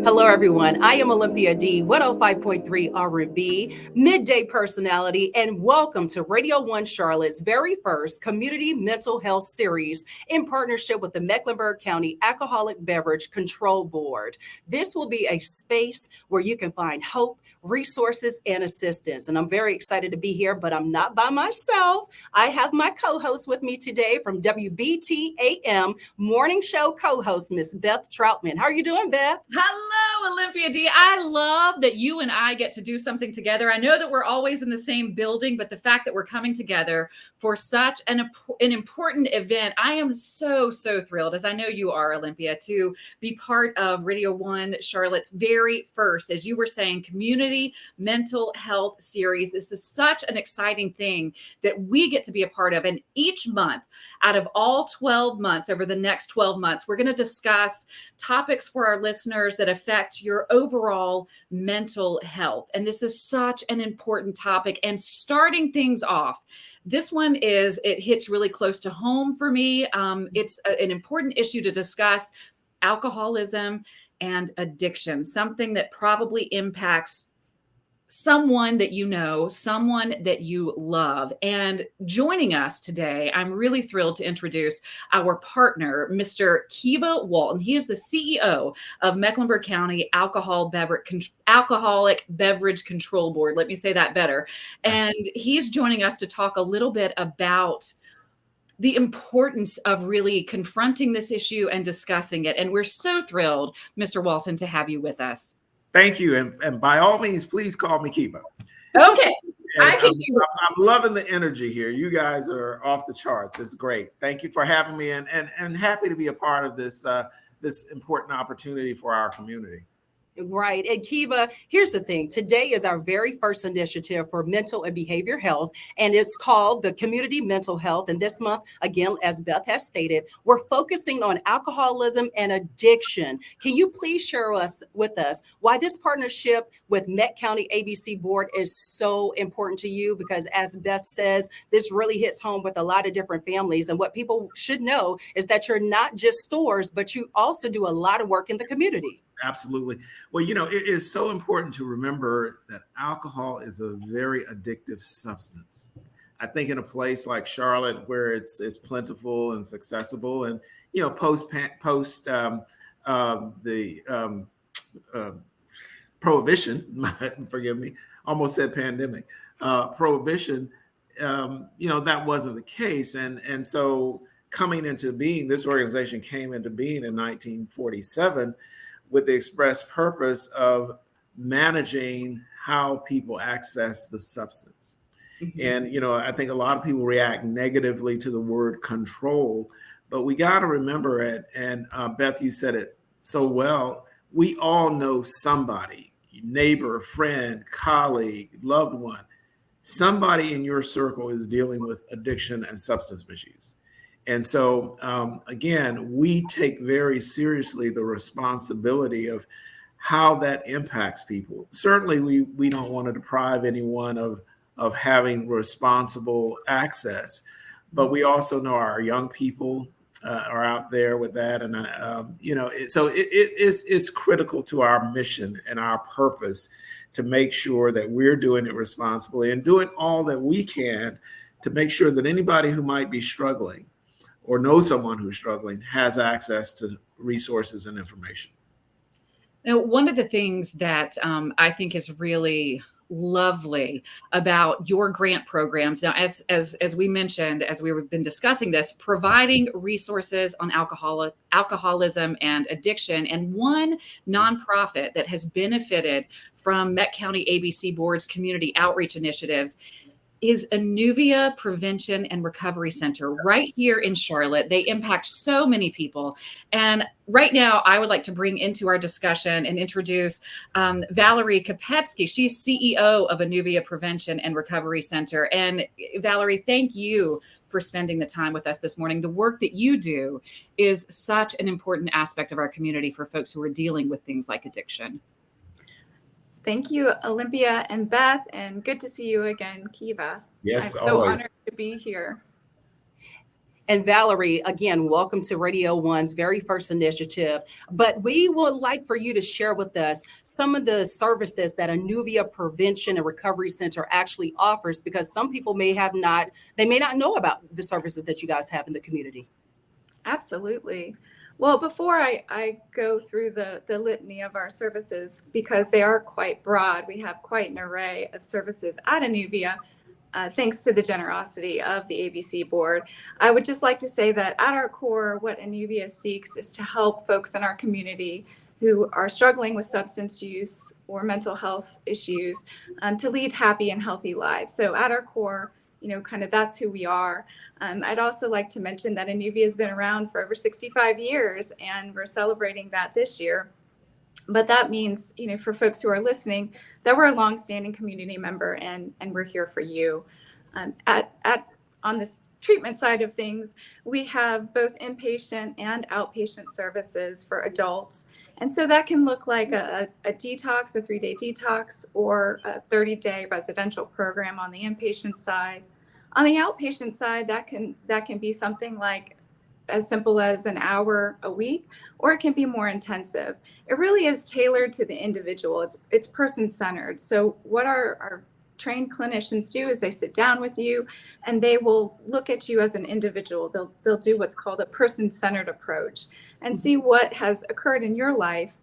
Hello, everyone. I am Olympia D, 105.3 R&B, midday personality, and welcome to Radio 1 Charlotte's very first community mental health series in partnership with the Mecklenburg County Alcoholic Beverage Control Board. This will be a space where you can find hope, resources, and assistance. And I'm very excited to be here, but I'm not by myself. I have my co-host with me today from WBTAM Morning Show co-host, Miss Beth Troutman. How are you doing, Beth? Hello, Olympia D. I love that you and I get to do something together. I know that we're always in the same building, but the fact that we're coming together for such an important event, I am so thrilled, as I know you are, Olympia, to be part of Radio 1 Charlotte's very first, as you were saying, community mental health series. This is such an exciting thing that we get to be a part of. And each month, out of all 12 months, over the next 12 months, we're going to discuss topics for our listeners that affect your overall mental health. And this is such an important topic. And starting things off, this one it hits really close to home for me. It's an important issue to discuss: alcoholism and addiction, something that probably impacts someone that you know, someone that you love. And joining us today, I'm really thrilled to introduce our partner, Mr. Kiva Walton. He is the CEO of Mecklenburg County Alcoholic Beverage Control Board. Let me say that better. And he's joining us to talk a little bit about the importance of really confronting this issue and discussing it. And we're so thrilled, Mr. Walton, to have you with us. Thank you. And by all means, please call me Kiva. Okay. I'm loving the energy here. You guys are off the charts. It's great. Thank you for having me and happy to be a part of this important opportunity for our community. Right. And Kiva, here's the thing. Today is our very first initiative for mental and behavior health, and it's called the Community Mental Health. And this month, again, as Beth has stated, we're focusing on alcoholism and addiction. Can you please share with us why this partnership with Met County ABC Board is so important to you? Because as Beth says, this really hits home with a lot of different families. And what people should know is that you're not just stores, but you also do a lot of work in the community. Absolutely. Well, it is so important to remember that alcohol is a very addictive substance. I think in a place like Charlotte, where it's plentiful and accessible, and post the prohibition, forgive me, almost said pandemic, prohibition, that wasn't the case, and so coming into being, this organization came into being in 1947. With the express purpose of managing how people access the substance. Mm-hmm. And, I think a lot of people react negatively to the word control, but we got to remember it. And Beth, you said it so well. We all know somebody, neighbor, friend, colleague, loved one. Somebody in your circle is dealing with addiction and substance misuse. And so, again, we take very seriously the responsibility of how that impacts people. Certainly, we don't want to deprive anyone of having responsible access, but we also know our young people are out there with that. And, so it's critical to our mission and our purpose to make sure that we're doing it responsibly and doing all that we can to make sure that anybody who might be struggling or know someone who's struggling has access to resources and information. Now, one of the things that I think is really lovely about your grant programs, now, as we mentioned, as we've been discussing this, providing resources on alcoholism and addiction, and one nonprofit that has benefited from Met County ABC Board's community outreach initiatives is Anuvia Prevention and Recovery Center right here in Charlotte. They impact so many people. And right now, I would like to bring into our discussion and introduce Valerie Kopetsky. She's CEO of Anuvia Prevention and Recovery Center. And Valerie, thank you for spending the time with us this morning. The work that you do is such an important aspect of our community for folks who are dealing with things like addiction. Thank you, Olympia and Beth, and good to see you again, Kiva. Yes, I'm so always honored to be here. And Valerie, again, welcome to Radio One's very first initiative. But we would like for you to share with us some of the services that Anuvia Prevention and Recovery Center actually offers, because some people may not know about the services that you guys have in the community. Absolutely. Well, before I go through the litany of our services, because they are quite broad, we have quite an array of services at Anuvia, thanks to the generosity of the ABC board. I would just like to say that at our core, what Anuvia seeks is to help folks in our community who are struggling with substance use or mental health issues to lead happy and healthy lives. So at our core, kind of that's who we are. I'd also like to mention that Anuvia has been around for over 65 years, and we're celebrating that this year. But that means, for folks who are listening, that we're a longstanding community member, and we're here for you. On this treatment side of things, we have both inpatient and outpatient services for adults. And so that can look like a detox, a 3-day detox, or a 30-day residential program on the inpatient side. On the outpatient side, that can be something like as simple as an hour a week, or it can be more intensive. It really is tailored to the individual. It's person-centered. So what our trained clinicians do is they sit down with you and they will look at you as an individual. They'll do what's called a person-centered approach and see what has occurred in your life,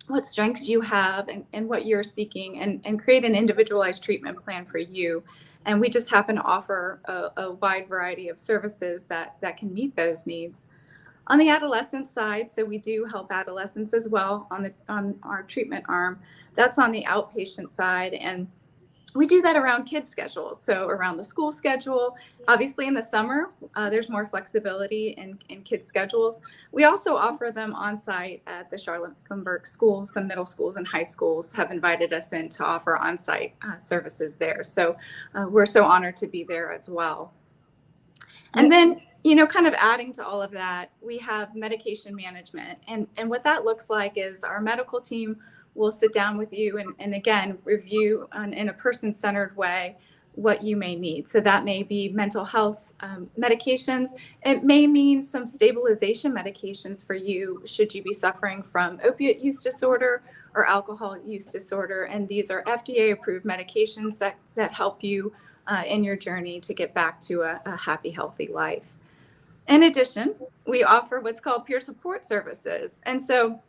what strengths you have, and what you're seeking, and create an individualized treatment plan for you. And we just happen to offer a wide variety of services that can meet those needs. On the adolescent side, so we do help adolescents as well on our treatment arm. That's on the outpatient side, and we do that around kids' schedules, so around the school schedule. Obviously, in the summer, there's more flexibility in kids' schedules. We also offer them on site at the Mecklenburg schools. Some middle schools and high schools have invited us in to offer on site services there. So we're so honored to be there as well. And then, kind of adding to all of that, we have medication management. And what that looks like is our medical team will sit down with you and again, review in a person-centered way what you may need. So that may be mental health medications. It may mean some stabilization medications for you should you be suffering from opiate use disorder or alcohol use disorder. And these are FDA-approved medications that help you in your journey to get back to a happy, healthy life. In addition, we offer what's called peer support services. And so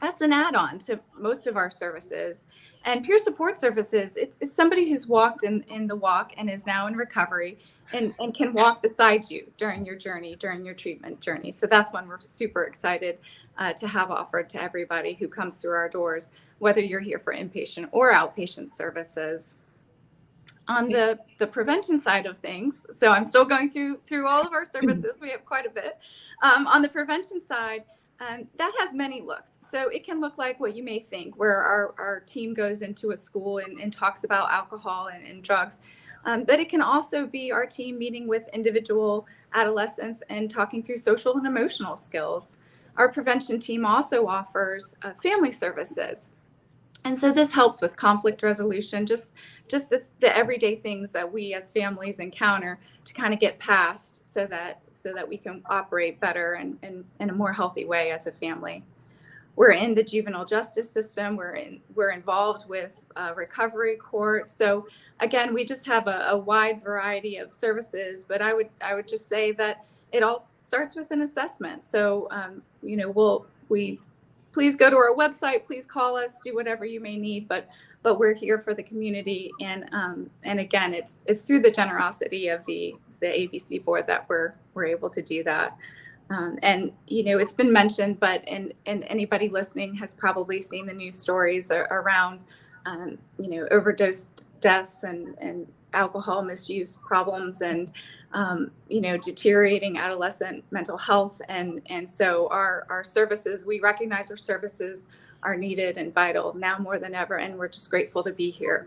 that's an add-on to most of our services. And peer support services, it's somebody who's walked in the walk and is now in recovery and can walk beside you during your journey, during your treatment journey. So that's one we're super excited to have offered to everybody who comes through our doors, whether you're here for inpatient or outpatient services. On the prevention side of things, so I'm still going through all of our services. We have quite a bit. On the prevention side, that has many looks. So it can look like what you may think, where our team goes into a school and talks about alcohol and drugs. But it can also be our team meeting with individual adolescents and talking through social and emotional skills. Our prevention team also offers family services. And so this helps with conflict resolution, just the everyday things that we as families encounter to kind of get past so that we can operate better and in a more healthy way as a family. We're in the juvenile justice system. We're involved with recovery court. So again, we just have a wide variety of services, but I would just say that it all starts with an assessment. So please go to our website, please call us, do whatever you may need, but we're here for the community. And again, it's through the generosity of the ABC board that we're able to do that. And it's been mentioned, but and anybody listening has probably seen the news stories around overdose deaths and alcohol misuse problems and deteriorating adolescent mental health. And so our services, we recognize our services are needed and vital now more than ever. And we're just grateful to be here.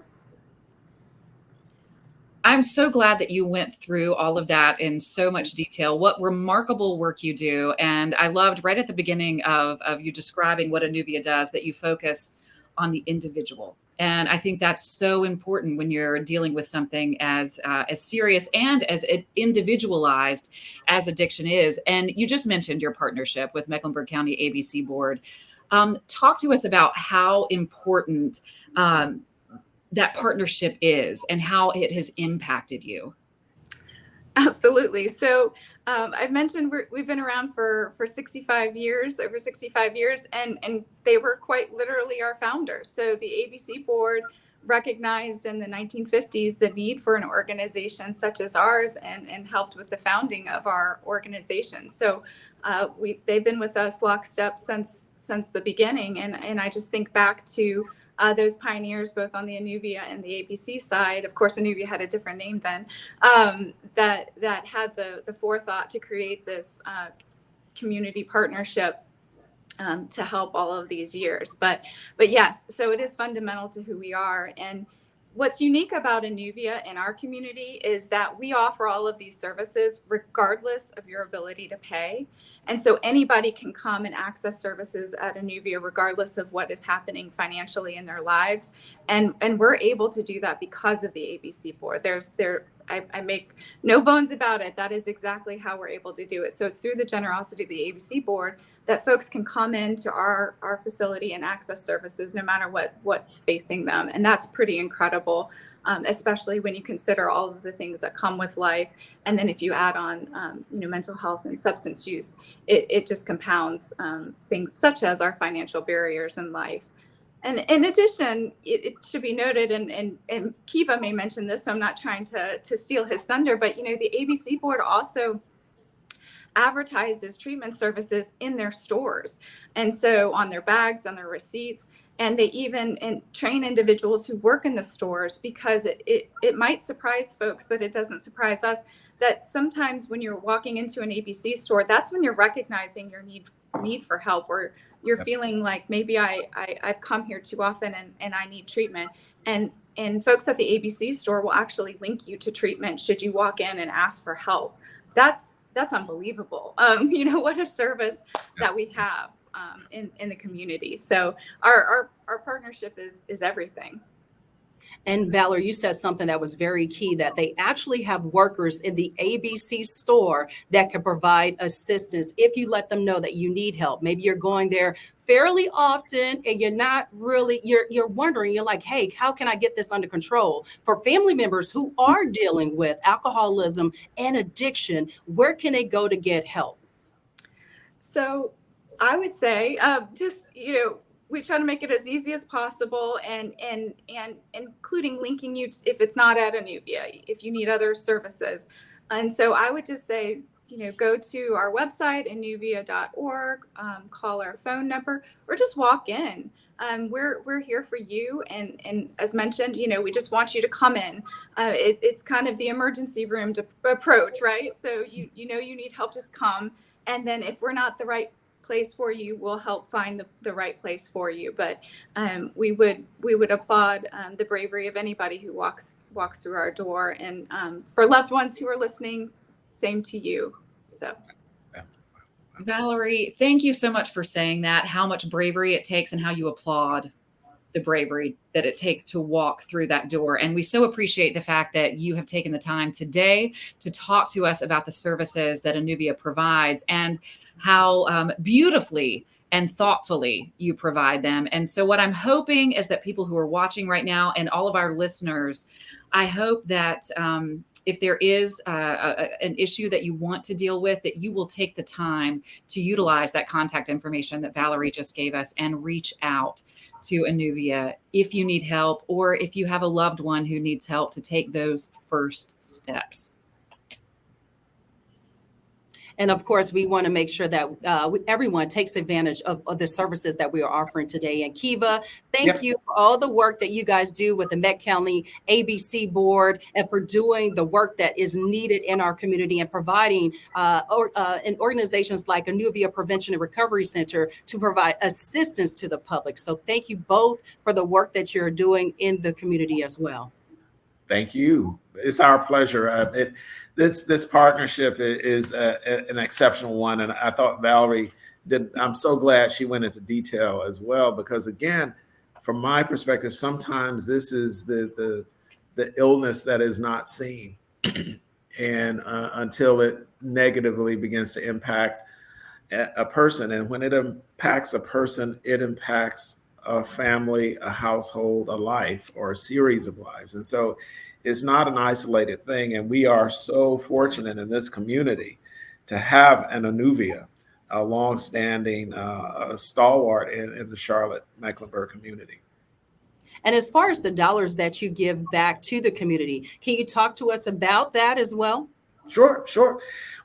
I'm so glad that you went through all of that in so much detail. What remarkable work you do. And I loved right at the beginning of you describing what Anuvia does, that you focus on the individual And I think that's so important when you're dealing with something as serious and as individualized as addiction is. And you just mentioned your partnership with Mecklenburg County ABC Board. Talk to us about how important that partnership is and how it has impacted you. Absolutely. So I've mentioned we've been around for 65 years, over 65 years, and they were quite literally our founders. So the ABC Board recognized in the 1950s the need for an organization such as ours, and helped with the founding of our organization. So they've been with us lockstep since the beginning. And I just think back to those pioneers, both on the Anuvia and the ABC side. Of course, Anuvia had a different name then, that had the forethought to create this community partnership to help all of these years. But yes, so it is fundamental to who we are. And what's unique about Anuvia in our community is that we offer all of these services regardless of your ability to pay. And so anybody can come and access services at Anuvia regardless of what is happening financially in their lives. And we're able to do that because of the ABC Board. I make no bones about it. That is exactly how we're able to do it. So it's through the generosity of the ABC Board that folks can come into our facility and access services no matter what's facing them. And that's pretty incredible, especially when you consider all of the things that come with life. And then if you add on, mental health and substance use, it just compounds things such as our financial barriers in life. And in addition, it should be noted, and Kiva may mention this, so I'm not trying to steal his thunder, but the ABC Board also advertises treatment services in their stores, and so on their bags, on their receipts, and they even train individuals who work in the stores, because it might surprise folks, but it doesn't surprise us, that sometimes when you're walking into an ABC store, that's when you're recognizing your need for help, or you're feeling like maybe I've come here too often and I need treatment. And folks at the ABC store will actually link you to treatment should you walk in and ask for help. That's unbelievable. What a service that we have in the community. So our partnership is everything. And Valerie, you said something that was very key, that they actually have workers in the ABC store that can provide assistance if you let them know that you need help. Maybe you're going there fairly often and you're not really, you're wondering, you're like, hey, how can I get this under control? For family members who are dealing with alcoholism and addiction, where can they go to get help? So I would say we try to make it as easy as possible, and including linking you if it's not at Anuvia, if you need other services. And so I would just say, go to our website, anuvia.org, call our phone number, or just walk in. We're here for you. And as mentioned, we just want you to come in. It's kind of the emergency room to approach, right? So you need help, just come. And then if we're not the right place for you, we'll help find the right place for you. But we would applaud the bravery of anybody who walks through our door. And for loved ones who are listening, same to you. So Valerie, thank you so much for saying that, how much bravery it takes and how you applaud the bravery that it takes to walk through that door. And we so appreciate the fact that you have taken the time today to talk to us about the services that Anuvia provides and how beautifully and thoughtfully you provide them. And so what I'm hoping is that people who are watching right now and all of our listeners, I hope that if there is an issue that you want to deal with, that you will take the time to utilize that contact information that Valerie just gave us and reach out to Anuvia if you need help, or if you have a loved one who needs help to take those first steps. And of course, we want to make sure that everyone takes advantage of the services that we are offering today. And Kiva, thank you for all the work that you guys do with the Meck County ABC Board, and for doing the work that is needed in our community, and providing in organizations like Anuvia Prevention and Recovery Center to provide assistance to the public. So thank you both for the work that you're doing in the community as well. Thank you. It's our pleasure. This partnership is an exceptional one, and I thought Valerie did. I'm so glad she went into detail as well, because again, from my perspective, sometimes this is the illness that is not seen, and until it negatively begins to impact a person. And when it impacts a person, it impacts a family, a household, a life, or a series of lives. And so it's not an isolated thing. And we are so fortunate in this community to have an Anuvia, a longstanding stalwart in the Charlotte Mecklenburg community. And as far as the dollars that you give back to the community, can you talk to us about that as well? Sure.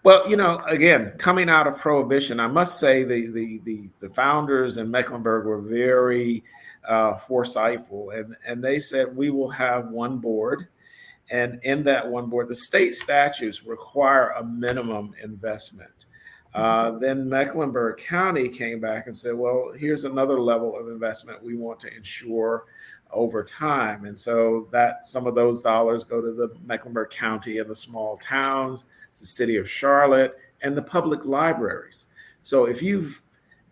Well, you know, again, coming out of Prohibition, I must say the founders in Mecklenburg were very foresightful, and they said we will have one board, and in that one board, the state statutes require a minimum investment. Then Mecklenburg County came back and said, well, here's another level of investment we want to ensure over time. And so that some of those dollars go to the Mecklenburg County and the small towns, the city of Charlotte, and the public libraries. So if you've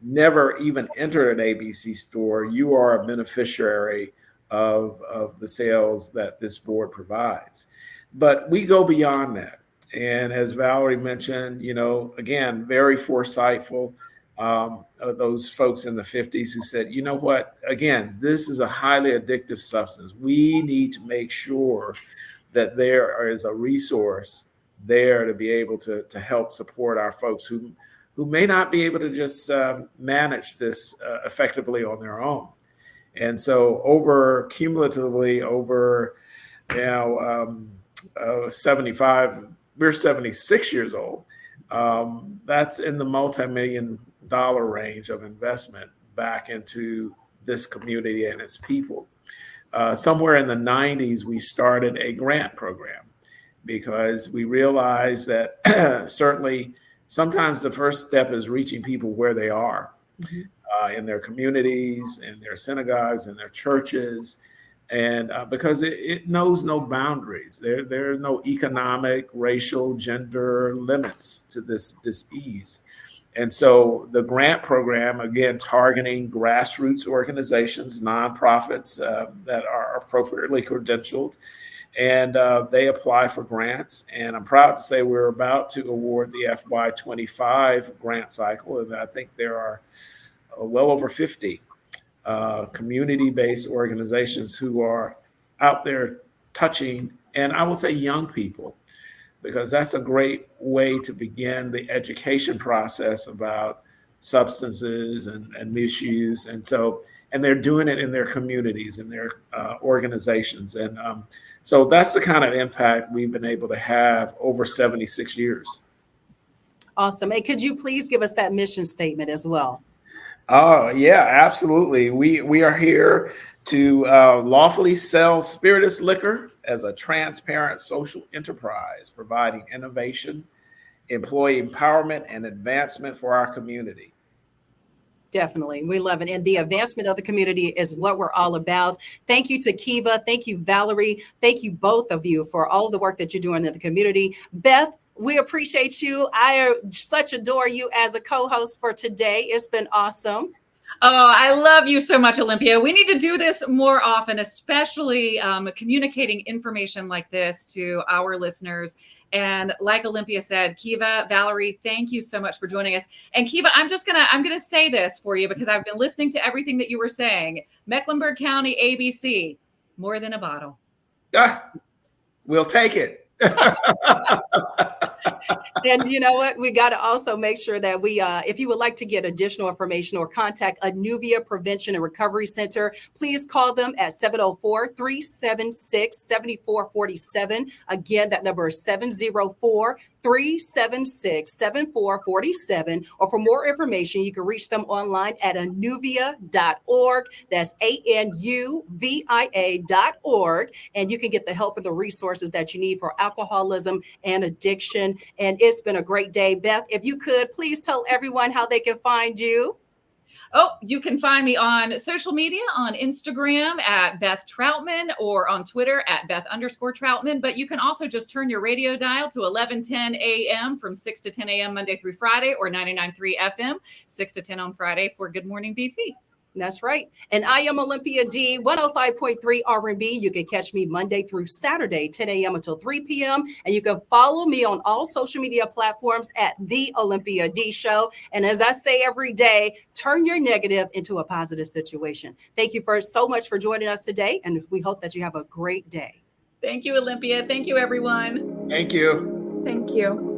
never even entered an ABC store, you are a beneficiary of the sales that this board provides. But we go beyond that. And as Valerie mentioned, you know, again, very foresightful. Those folks in the 50s who said, you know what, again, this is a highly addictive substance. We need to make sure that there is a resource there to be able to help support our folks who may not be able to just manage this effectively on their own. And so cumulatively over 75, we're 76 years old. That's in the multi-million-dollar range of investment back into this community and its people. Somewhere in the 90s, we started a grant program because we realized that certainly sometimes the first step is reaching people where they are, in their communities, in their synagogues, in their churches. And because it knows no boundaries. There are no economic, racial, gender limits to this disease. And so the grant program, again, targeting grassroots organizations, nonprofits that are appropriately credentialed, and they apply for grants. And I'm proud to say we're about to award the FY25 grant cycle. And I think there are well over 50 community-based organizations who are out there touching, and I will say young people, because that's a great way to begin the education process about substances and misuse. And they're doing it in their communities, in their organizations. And so that's the kind of impact we've been able to have over 76 years. Awesome. And could you please give us that mission statement as well? Oh, yeah, absolutely. We are here to lawfully sell spirituous liquor as a transparent social enterprise, providing innovation, employee empowerment, and advancement for our community. Definitely. We love it. And the advancement of the community is what we're all about. Thank you to Kiva. Thank you, Valerie. Thank you, both of you, for all the work that you're doing in the community. Beth, we appreciate you. I such adore you as a co-host for today. It's been awesome. Oh, I love you so much, Olympia. We need to do this more often, especially communicating information like this to our listeners. And like Olympia said, Kiva, Valerie, thank you so much for joining us. And Kiva, I'm gonna say this for you because I've been listening to everything that you were saying. Mecklenburg County ABC, more than a bottle. We'll take it. And you know what? We got to also make sure that if you would like to get additional information or contact Anuvia Prevention and Recovery Center, please call them at 704-376-7447. Again, that number is 704-376-7447. Or for more information, you can reach them online at anuvia.org. That's ANUVIA.org. And you can get the help and the resources that you need for alcoholism and addiction. And it's been a great day. Beth, if you could, please tell everyone how they can find you. Oh, you can find me on social media, on Instagram at Beth Troutman, or on Twitter at Beth_Troutman. But you can also just turn your radio dial to 1110 a.m. from 6 to 10 a.m. Monday through Friday, or 99.3 FM, 6 to 10 on Friday for Good Morning BT. That's right. And I am Olympia D, 105.3 R&B. You can catch me Monday through Saturday, 10 a.m. until 3 p.m. And you can follow me on all social media platforms at The Olympia D Show. And as I say every day, turn your negative into a positive situation. Thank you so much for joining us today. And we hope that you have a great day. Thank you, Olympia. Thank you, everyone. Thank you. Thank you.